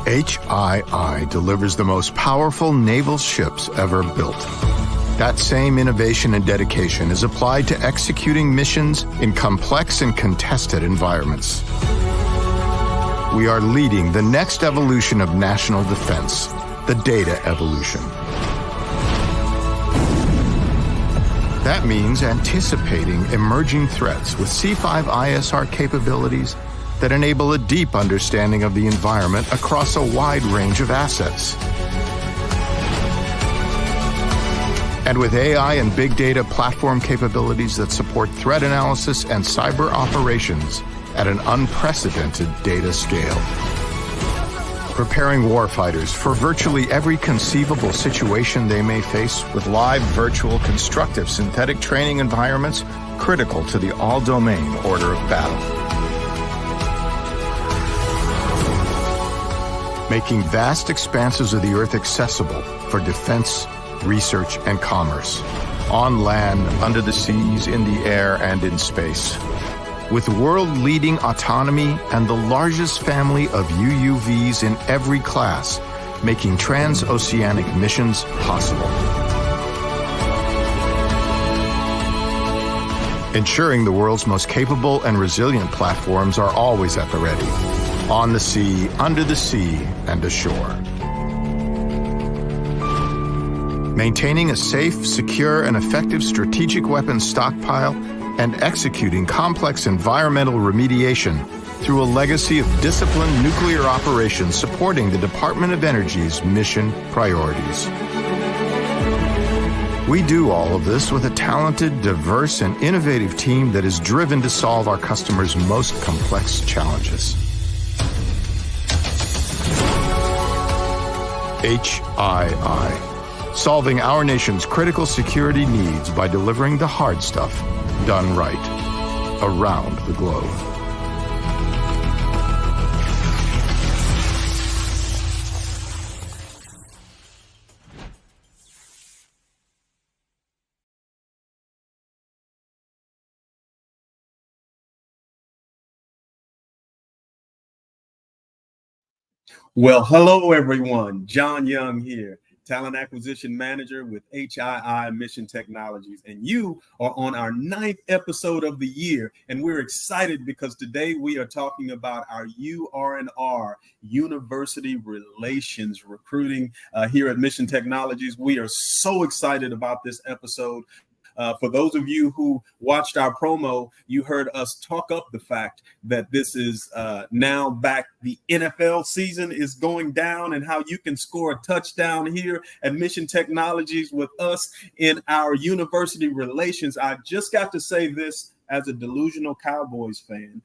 HII delivers the most powerful naval ships ever built. That same innovation and dedication is applied to executing missions in complex and contested environments. We are leading the next evolution of national defense, the data evolution. That means anticipating emerging threats with C5ISR capabilities that enable a deep understanding of the environment across a wide range of assets. And with AI and big data platform capabilities that support threat analysis and cyber operations at an unprecedented data scale. Preparing warfighters for virtually every conceivable situation they may face with live, virtual, constructive synthetic training environments critical to the all-domain order of battle. Making vast expanses of the Earth accessible for defense, research, and commerce, on land, under the seas, in the air, and in space. With world-leading autonomy and the largest family of UUVs in every class, making transoceanic missions possible. Ensuring the world's most capable and resilient platforms are always at the ready. On the sea, under the sea, and ashore. Maintaining a safe, secure, and effective strategic weapons stockpile and executing complex environmental remediation through a legacy of disciplined nuclear operations supporting the Department of Energy's mission priorities. We do all of this with a talented, diverse, and innovative team that is driven to solve our customers' most complex challenges. HII, solving our nation's critical security needs by delivering the hard stuff done right around the globe. Well, hello, everyone. John Young here, Talent Acquisition Manager with HII Mission Technologies. And you are on our 9th episode of the year. And we're excited because today we are talking about our UR&R, University Relations Recruiting here at Mission Technologies. We are so excited about this episode. For those of you who watched our promo, you heard us talk up the fact that this is now back. The NFL season is going down and how you can score a touchdown here at Mission Technologies with us in our university relations. I just got to say this as a delusional Cowboys fan.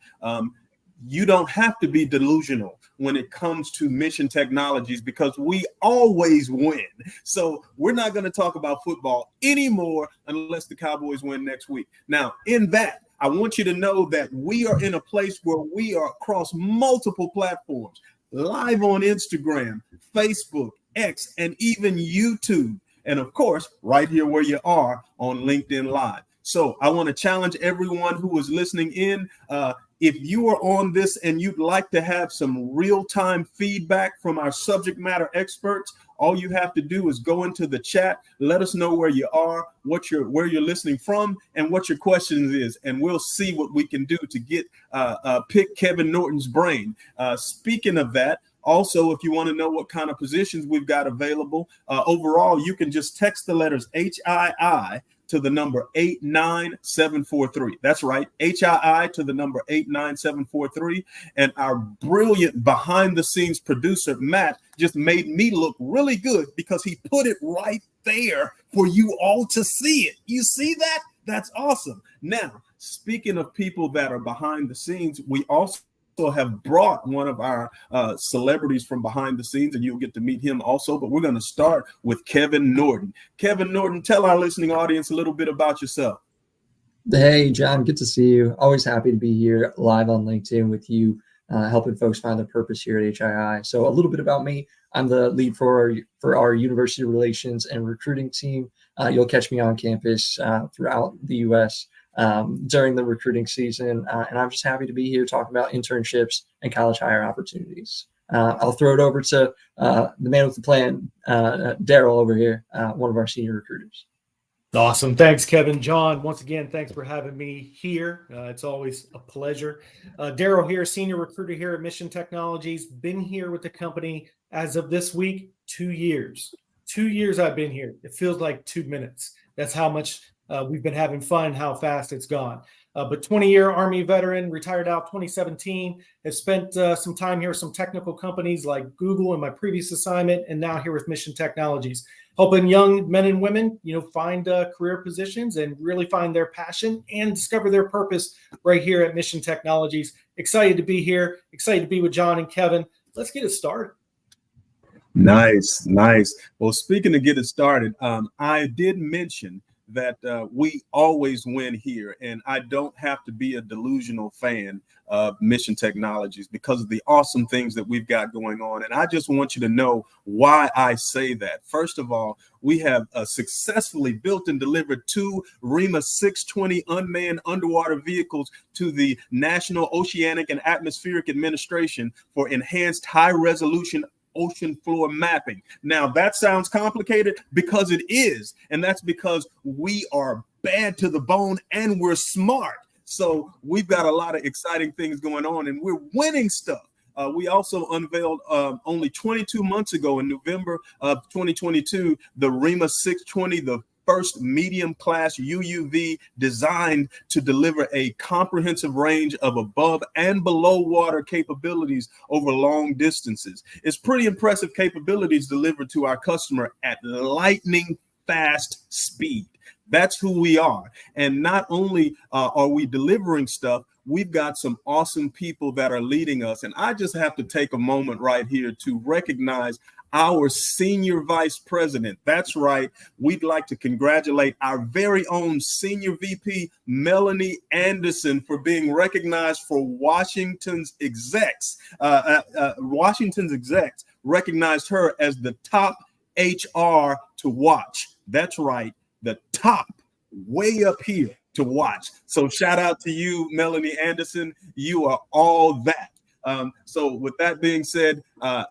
You don't have to be delusional when it comes to Mission Technologies because we always win. So we're not going to talk about football anymore unless the Cowboys win next week. Now, in that, I want you to know that we are in a place where we are across multiple platforms, live on Instagram, Facebook, X, and even YouTube. And of course, right here where you are on LinkedIn Live. So I want to challenge everyone who is listening in. If you are on this and you'd like to have some real-time feedback from our subject matter experts, all you have to do is go into the chat, let us know where you are, where you're listening from, and what your questions is, and we'll see what we can do to get pick Kevin Norton's brain. Speaking of that, Also, if you want to know what kind of positions we've got available, overall, you can just text the letters HII to the number 89743. That's right, HII to the number 89743. And our brilliant behind the scenes producer, Matt, just made me look really good because he put it right there for you all to see it. You see that? That's awesome. Now, speaking of people that are behind the scenes, we also have brought one of our celebrities from behind the scenes, and you'll get to meet him also. But we're going to start with Kevin Norton. Kevin Norton, tell our listening audience a little bit about yourself. Hey, John, good to see you. Always happy to be here live on LinkedIn with you, helping folks find their purpose here at HII. So a little bit about me. I'm the lead for our university relations and recruiting team. You'll catch me on campus throughout the U.S. During the recruiting season. And I'm just happy to be here talking about internships and college hire opportunities. I'll throw it over to the man with the plan, Daryl over here, one of our senior recruiters. Awesome. Thanks, Kevin. John, once again, thanks for having me here. It's always a pleasure. Daryl here, senior recruiter here at Mission Technologies. Been here with the company as of this week, 2 years. 2 years I've been here. It feels like 2 minutes. That's how much we've been having fun, how fast it's gone. But 20-year Army veteran, retired out 2017, have spent some time here with some technical companies like Google in my previous assignment, and now here with Mission Technologies, helping young men and women, find career positions and really find their passion and discover their purpose right here at Mission Technologies. Excited to be here. Excited to be with John and Kevin. Let's get it started. Nice. Well, speaking of get it started, I did mention that we always win here, and I don't have to be a delusional fan of Mission Technologies because of the awesome things that we've got going on. And I just want you to know why I say that. First of all, we have successfully built and delivered 2 REMA 620 unmanned underwater vehicles to the National Oceanic and Atmospheric Administration for enhanced high-resolution ocean floor mapping. Now that sounds complicated because it is, and that's because we are bad to the bone and we're smart. So we've got a lot of exciting things going on and we're winning stuff. We also unveiled only 22 months ago in November of 2022, the REMA 620, the first medium class UUV designed to deliver a comprehensive range of above and below water capabilities over long distances. It's pretty impressive capabilities delivered to our customer at lightning fast speed. That's who we are. And not only are we delivering stuff, we've got some awesome people that are leading us. And I just have to take a moment right here to recognize our senior vice president. That's right. We'd like to congratulate our very own senior VP, Melanie Anderson, for being recognized for Washington's execs. Washington's execs recognized her as the top HR to watch. That's right. The top, way up here to watch. So shout out to you, Melanie Anderson. You are all that. So with that being said,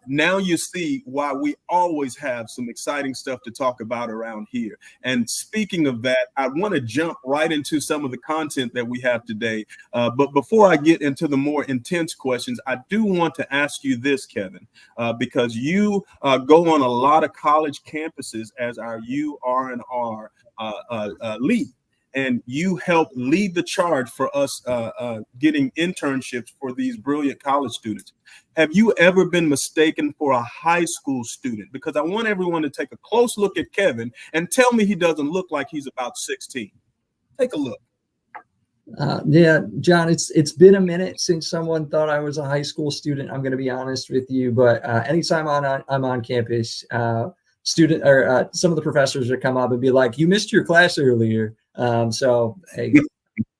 now you see why we always have some exciting stuff to talk about around here. And speaking of that, I want to jump right into some of the content that we have today. But before I get into the more intense questions, I do want to ask you this, Kevin, because you go on a lot of college campuses as our UR&R lead. And you help lead the charge for us getting internships for these brilliant college students. Have you ever been mistaken for a high school student? Because I want everyone to take a close look at Kevin and tell me he doesn't look like he's about 16. Take a look. Yeah, John, it's been a minute since someone thought I was a high school student. I'm going to be honest with you, but anytime I'm on campus, some of the professors would come up and be like, "You missed your class earlier." So hey,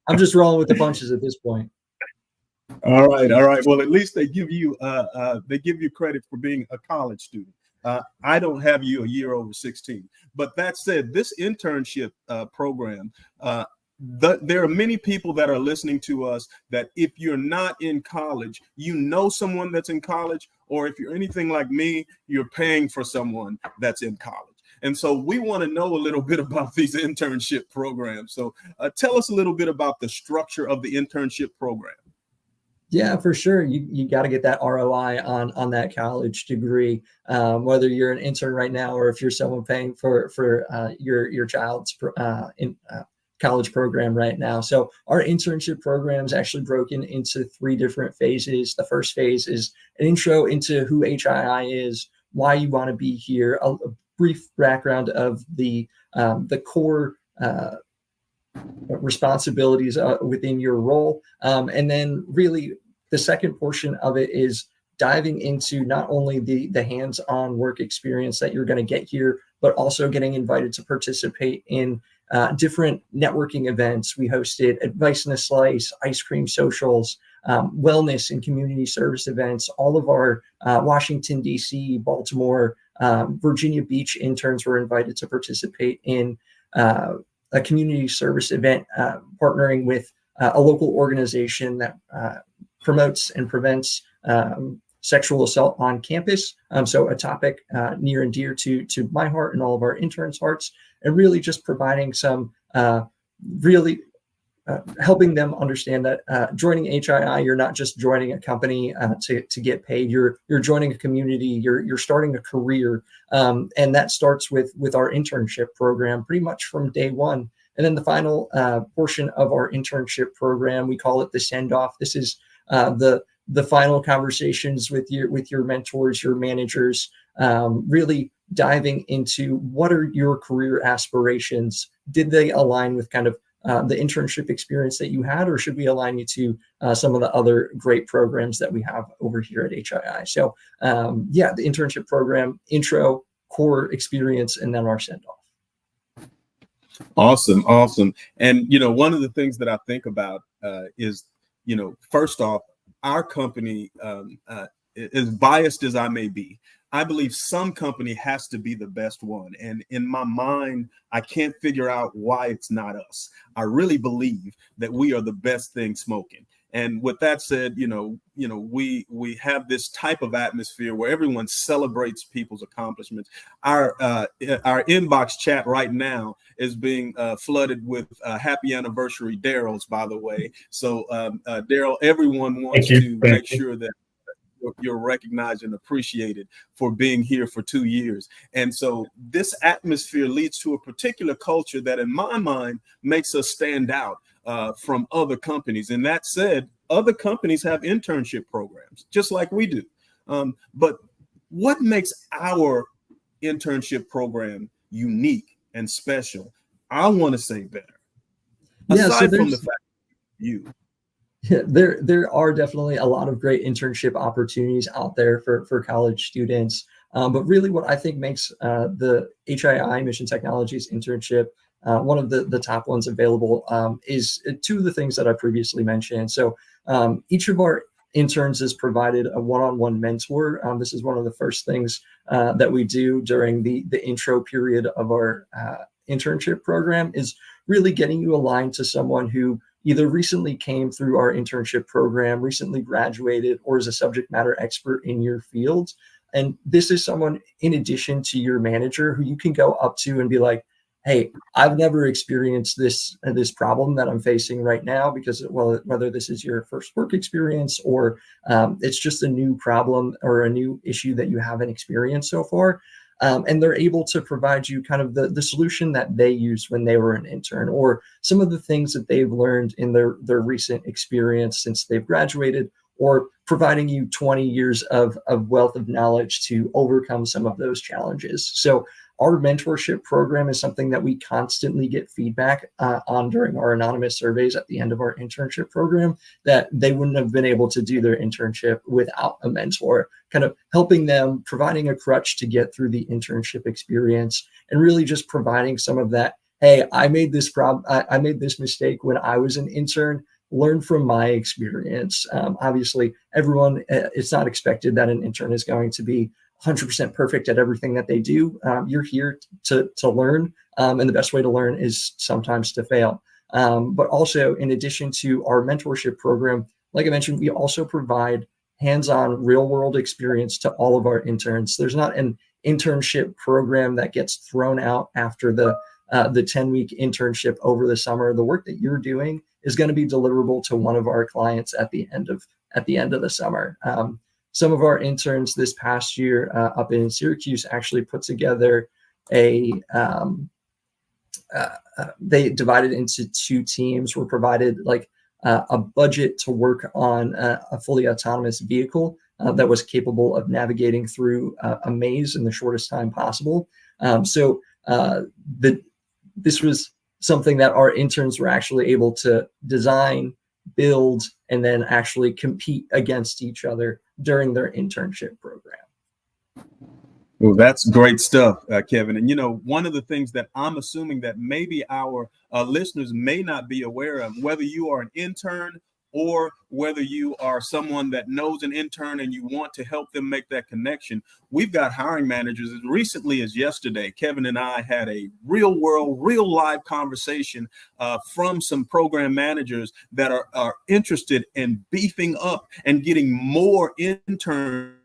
I'm just rolling with the punches at this point. All right. Well, at least they give you credit for being a college student. I don't have you a year over 16. But that said, this internship program, there are many people that are listening to us that if you're not in college, you know someone that's in college, or if you're anything like me, you're paying for someone that's in college. And so we want to know a little bit about these internship programs. So tell us a little bit about the structure of the internship program. Yeah, for sure. You got to get that ROI on that college degree, whether you're an intern right now or if you're someone paying for your child's college program right now. So our internship program is actually broken into 3 different phases. The first phase is an intro into who HII is, why you want to be here, a brief background of the core responsibilities within your role. And then really the second portion of it is diving into not only the hands-on work experience that you're going to get here, but also getting invited to participate in different networking events. We hosted Advice in a Slice, ice cream socials, wellness and community service events. All of our Washington, D.C., Baltimore, Virginia Beach interns were invited to participate in a community service event, partnering with a local organization that promotes and prevents sexual assault on campus. So a topic near and dear to my heart and all of our interns' hearts, and really just providing some helping them understand that joining HII, you're not just joining a company to get paid. You're joining a community. You're starting a career, and that starts with our internship program pretty much from day one. And then the final portion of our internship program, we call it the send off. This is the final conversations with your mentors, your managers, really diving into what are your career aspirations. Did they align with kind of the internship experience that you had, or should we align you to some of the other great programs that we have over here at HII? So the internship program, intro, core experience, and then our send off. Awesome. And, one of the things that I think about is, first off, our company, as biased as I may be, I believe some company has to be the best one. And in my mind, I can't figure out why it's not us. I really believe that we are the best thing smoking. And with that said, we have this type of atmosphere where everyone celebrates people's accomplishments. Our inbox chat right now is being flooded with happy anniversary Daryl's, by the way. So Daryl, everyone wants to make sure that you're recognized and appreciated for being here for 2 years. And so this atmosphere leads to a particular culture that in my mind makes us stand out from other companies. And that said, other companies have internship programs just like we do. But what makes our internship program unique and special? I want to say better. Aside from the fact that you. Yeah, there are definitely a lot of great internship opportunities out there for college students. But really what I think makes the HII Mission Technologies internship one of the top ones available is 2 of the things that I previously mentioned. So each of our interns is provided a one-on-one mentor. This is one of the first things that we do during the intro period of our internship program, is really getting you aligned to someone who either recently came through our internship program, recently graduated, or is a subject matter expert in your field. And this is someone, in addition to your manager, who you can go up to and be like, hey, I've never experienced this problem that I'm facing right now, because whether this is your first work experience or it's just a new problem or a new issue that you haven't experienced so far. And they're able to provide you kind of the solution that they used when they were an intern, or some of the things that they've learned in their recent experience since they've graduated, or providing you 20 years of wealth of knowledge to overcome some of those challenges. So our mentorship program is something that we constantly get feedback on during our anonymous surveys at the end of our internship program, that they wouldn't have been able to do their internship without a mentor, kind of helping them, providing a crutch to get through the internship experience, and really just providing some of that, hey, I made this mistake when I was an intern, learn from my experience. Obviously, everyone, it's not expected that an intern is going to be 100% perfect at everything that they do. You're here to learn, and the best way to learn is sometimes to fail. But also, in addition to our mentorship program, like I mentioned, we also provide hands-on real-world experience to all of our interns. There's not an internship program that gets thrown out after the 10-week internship over the summer. The work that you're doing is going to be deliverable to one of our clients at the end at the end of the summer. Some of our interns this past year up in Syracuse actually put together they divided into 2 teams, were provided like a budget to work on a fully autonomous vehicle that was capable of navigating through a maze in the shortest time possible. This was something that our interns were actually able to design, build, and then actually compete against each other during their internship program. Well, that's great stuff, Kevin. And, one of the things that I'm assuming that maybe our listeners may not be aware of, whether you are an intern or whether you are someone that knows an intern and you want to help them make that connection, we've got hiring managers. As recently as yesterday, Kevin and I had a real world, real live conversation from some program managers that are interested in beefing up and getting more interns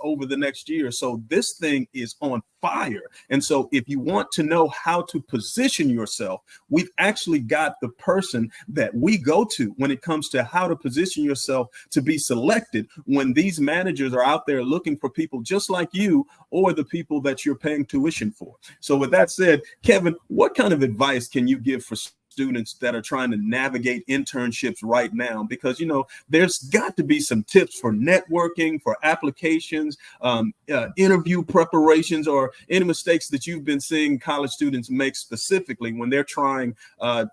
over the next year. So this thing is on fire. And so if you want to know how to position yourself, we've actually got the person that we go to when it comes to how to position yourself to be selected when these managers are out there looking for people just like you or the people that you're paying tuition for. So with that said, Kevin, what kind of advice can you give for students that are trying to navigate internships right now? Because, there's got to be some tips for networking, for applications, interview preparations, or any mistakes that you've been seeing college students make specifically when they're trying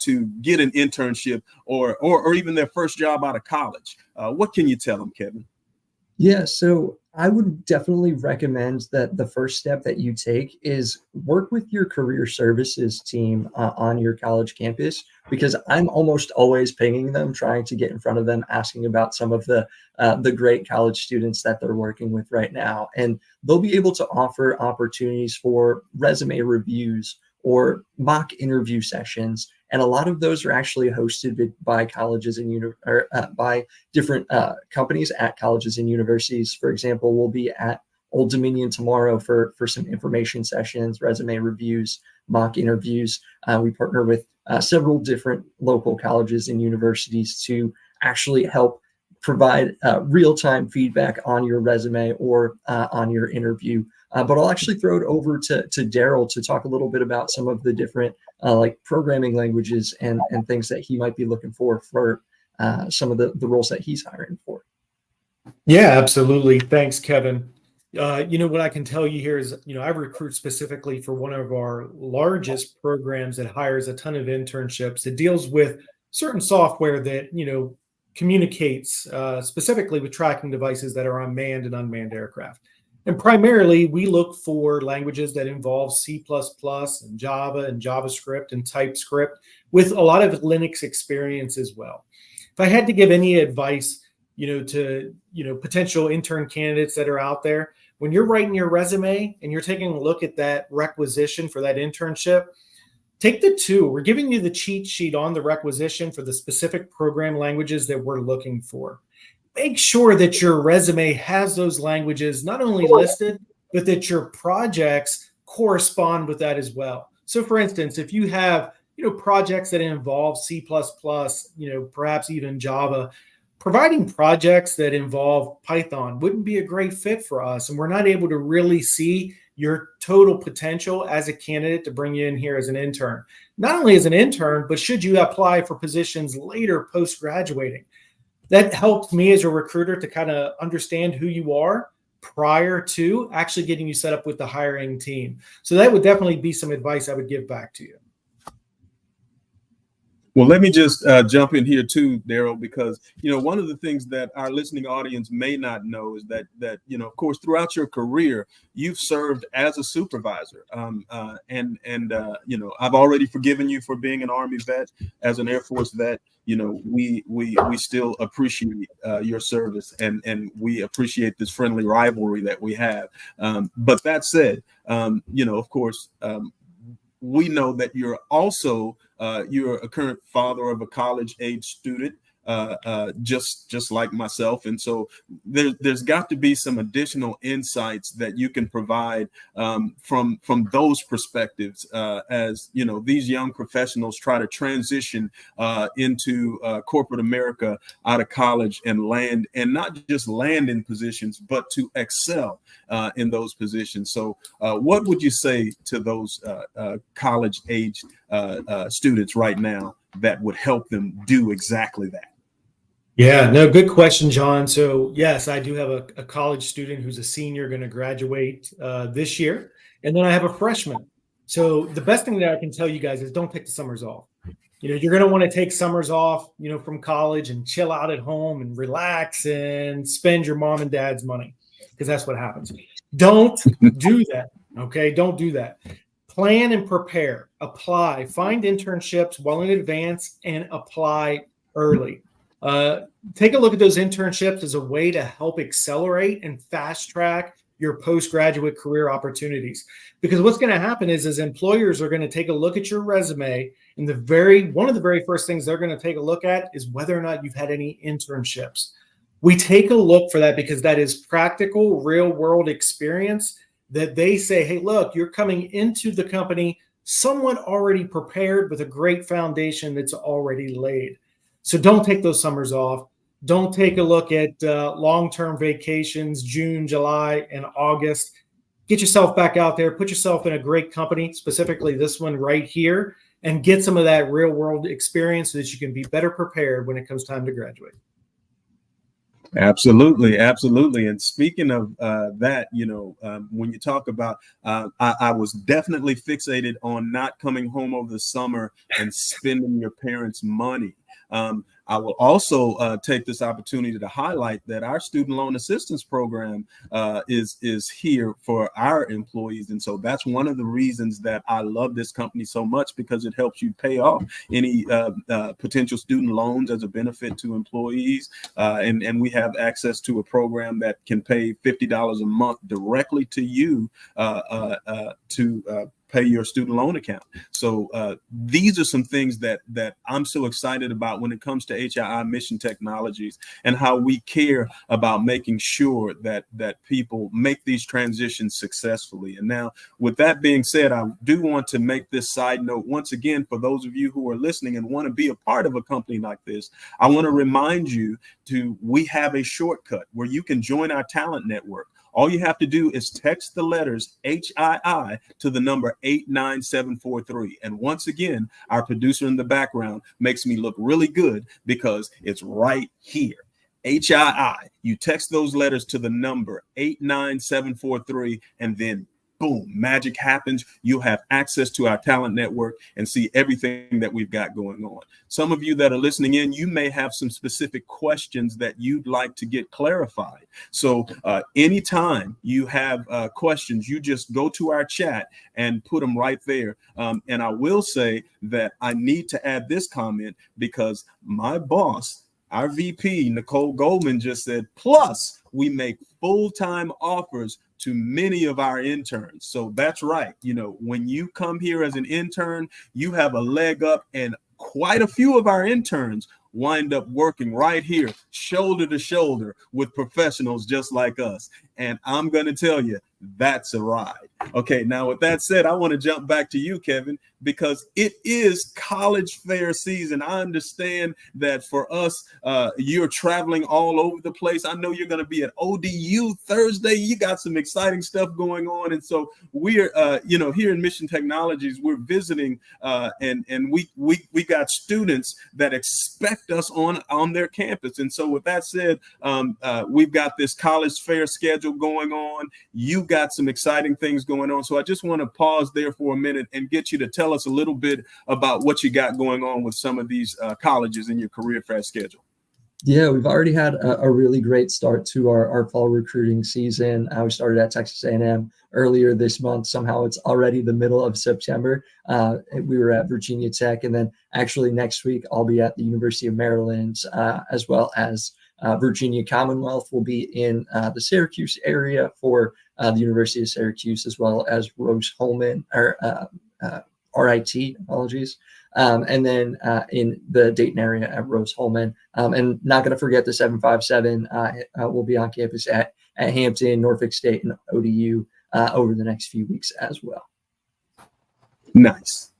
to get an internship or even their first job out of college. What can you tell them, Kevin? Yeah, so I would definitely recommend that the first step that you take is work with your career services team on your college campus, because I'm almost always pinging them, trying to get in front of them, asking about some of the great college students that they're working with right now. And they'll be able to offer opportunities for resume reviews or mock interview sessions. And a lot of those are actually hosted by colleges and by different companies at colleges and universities. For example, we'll be at Old Dominion tomorrow for some information sessions, resume reviews, mock interviews. We partner with several different local colleges and universities to actually help provide real-time feedback on your resume or on your interview. But I'll actually throw it over to Daryl to talk a little bit about some of the different like programming languages and things that he might be looking for some of the roles that he's hiring for. Yeah, absolutely. Thanks, Kevin. What I can tell you here is, I recruit specifically for one of our largest programs that hires a ton of internships. It deals with certain software that, communicates specifically with tracking devices that are on manned and unmanned aircraft. And primarily, we look for languages that involve C++ and Java and JavaScript and TypeScript with a lot of Linux experience as well. If I had to give any advice, to potential intern candidates that are out there, when you're writing your resume and you're taking a look at that requisition for that internship, take the 2. We're giving you the cheat sheet on the requisition for the specific program languages that we're looking for. Make sure that your resume has those languages not only listed, but that your projects correspond with that as well. So for instance, if you have, projects that involve C++, perhaps even Java, providing projects that involve Python wouldn't be a great fit for us. And we're not able to really see your total potential as a candidate to bring you in here as an intern. Not only as an intern, but should you apply for positions later post-graduating. That helped me as a recruiter to kind of understand who you are prior to actually getting you set up with the hiring team. So that would definitely be some advice I would give back to you. Well, let me just jump in here too, Daryl, because, one of the things that our listening audience may not know is that, of course, throughout your career, you've served as a supervisor. I've already forgiven you for being an Army vet. As an Air Force vet, we still appreciate your service and we appreciate this friendly rivalry that we have. But that said, of course, we know that you're also you're a current father of a college-age student. just like myself. And so there's got to be some additional insights that you can provide from those perspectives as these young professionals try to transition into corporate America out of college and land, and not just land in positions, but to excel in those positions. So what would you say to those college aged students right now that would help them do exactly that? Yeah, no, good question, John. So yes, I do have a college student who's a senior going to graduate this year. And then I have a freshman. So the best thing that I can tell you guys is don't take the summers off. You're going to want to take summers off, from college and chill out at home and relax and spend your mom and dad's money, because that's what happens. Don't do that. Okay. Don't do that. Plan and prepare, apply, find internships well in advance and apply early. Take a look at those internships as a way to help accelerate and fast track your postgraduate career opportunities. Because what's going to happen is employers are going to take a look at your resume, and one of the very first things they're going to take a look at is whether or not you've had any internships. We take a look for that because that is practical, real world experience that they say, hey, look, you're coming into the company somewhat already prepared with a great foundation that's already laid. So don't take those summers off. Don't take a look at long-term vacations, June, July, and August. Get yourself back out there. Put yourself in a great company, specifically this one right here, and get some of that real-world experience so that you can be better prepared when it comes time to graduate. Absolutely. And speaking of that, when you talk about, I was definitely fixated on not coming home over the summer and spending your parents' money. I will also take this opportunity to highlight that our student loan assistance program is here for our employees. And so that's one of the reasons that I love this company so much, because it helps you pay off any potential student loans as a benefit to employees. And we have access to a program that can pay $50 a month directly to you to pay your student loan account. So these are some things that I'm so excited about when it comes to HII Mission Technologies, and how we care about making sure that people make these transitions successfully. And now, with that being said, I do want to make this side note once again for those of you who are listening and want to be a part of a company like this. I want to remind you we have a shortcut where you can join our talent network. All you have to do is text the letters HII to the number 89743. And once again, our producer in the background makes me look really good because it's right here. HII. You text those letters to the number 89743, and then boom, magic happens. You'll have access to our talent network and see everything that we've got going on. Some of you that are listening in, you may have some specific questions that you'd like to get clarified. So anytime you have questions, you just go to our chat and put them right there. And I will say that I need to add this comment, because my boss, our VP, Nicole Goldman, just said, plus we make full-time offers to many of our interns. So that's right. When you come here as an intern, you have a leg up, and quite a few of our interns wind up working right here, shoulder to shoulder with professionals just like us. And I'm going to tell you, that's a ride. Okay, now with that said, I want to jump back to you, Kevin, because it is college fair season. I understand that for us, you're traveling all over the place. I know you're going to be at ODU Thursday. You got some exciting stuff going on. And so we're, here in Mission Technologies, we're visiting and we got students that expect us on their campus. And so with that said, we've got this college fair schedule going on. You got some exciting things going on. So I just want to pause there for a minute and get you to tell us a little bit about what you got going on with some of these colleges in your career fair schedule. Yeah, we've already had a really great start to our fall recruiting season. We started at Texas A&M earlier this month. Somehow it's already the middle of September. We were at Virginia Tech, and then actually next week I'll be at the University of Maryland, as well as Virginia Commonwealth. Will be in the Syracuse area for the University of Syracuse, as well as Rose-Hulman, or RIT, apologies. and then in the Dayton area at Rose Holman. And not going to forget the 757 will be on campus at Hampton, Norfolk State, and ODU over the next few weeks as well. Nice.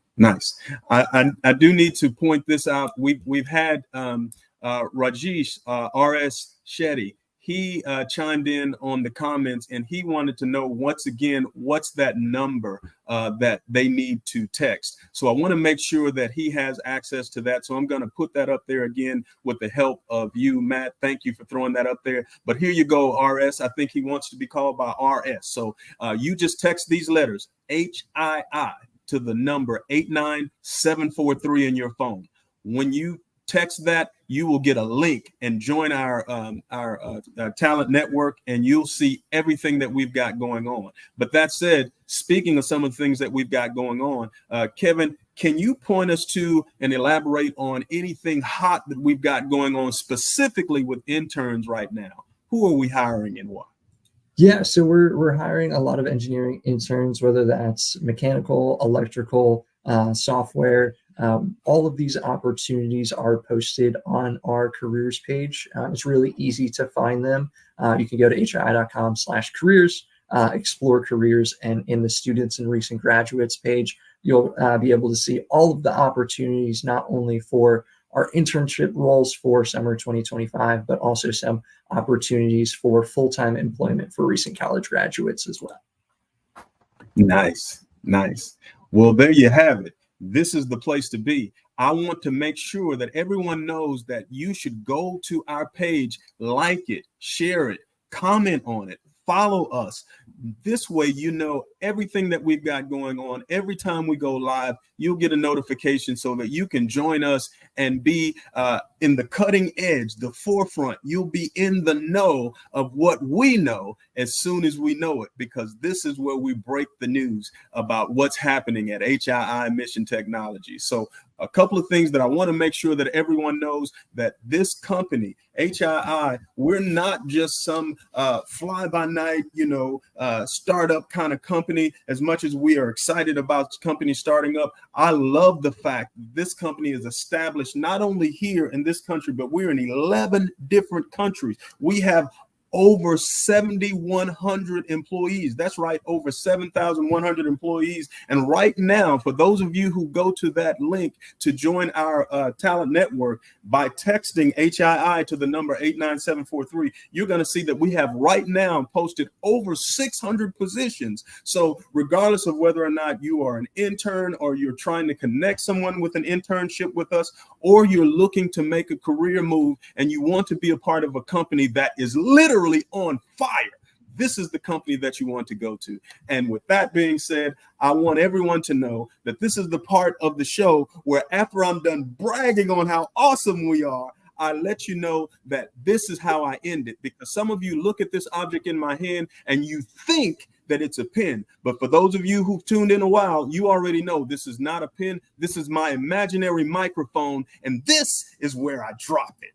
I do need to point this out. We've had Rajesh RS Shetty. He chimed in on the comments, and he wanted to know what's that number that they need to text. So I want to make sure that he has access to that. So I'm going to put that up there again with the help of you, Matt. Thank you for throwing that up there. But here you go, RS. I think he wants to be called by RS. So you just text these letters, HII, to the number 89743 in your phone. When you text that, you will get a link and join our talent network, and you'll see everything that we've got going on. But that said, speaking of some of the things that we've got going on, Kevin, can you point us to and elaborate on anything hot that we've got going on specifically with interns right now? Who are we hiring and why? Yeah, so we're hiring a lot of engineering interns, whether that's mechanical, electrical, software. All of these opportunities are posted on our careers page. It's really easy to find them. You can go to HII.com/careers, explore careers, and in the students and recent graduates page, you'll be able to see all of the opportunities, not only for our internship roles for summer 2025, but also some opportunities for full-time employment for recent college graduates as well. Nice. Well, there you have it. This is the place to be. I want to make sure that everyone knows that you should go to our page, like it, share it, comment on it, follow us. This way, you know everything that we've got going on. Every time we go live, you'll get a notification so that you can join us and be in the cutting edge, the forefront. You'll be in the know of what we know as soon as we know it, because this is where we break the news about what's happening at HII Mission Technology. So a couple of things that I want to make sure that everyone knows, that this company, HII, we're not just some fly-by-night, startup kind of company. As much as we are excited about companies starting up, I love the fact that this company is established not only here in this country, but we're in 11 different countries. We have over 7,100 employees. That's right, over 7,100 employees. And right now, for those of you who go to that link to join our talent network by texting HII to the number 89743, you're going to see that we have right now posted over 600 positions. So regardless of whether or not you are an intern, or you're trying to connect someone with an internship with us, or you're looking to make a career move and you want to be a part of a company that is literally on fire, this is the company that you want to go to. And with that being said, I want everyone to know that this is the part of the show where, after I'm done bragging on how awesome we are, I let you know that this is how I end it, because some of you look at this object in my hand and you think that it's a pen. But for those of you who've tuned in a while, you already know this is not a pen. This is my imaginary microphone, and this is where I drop it.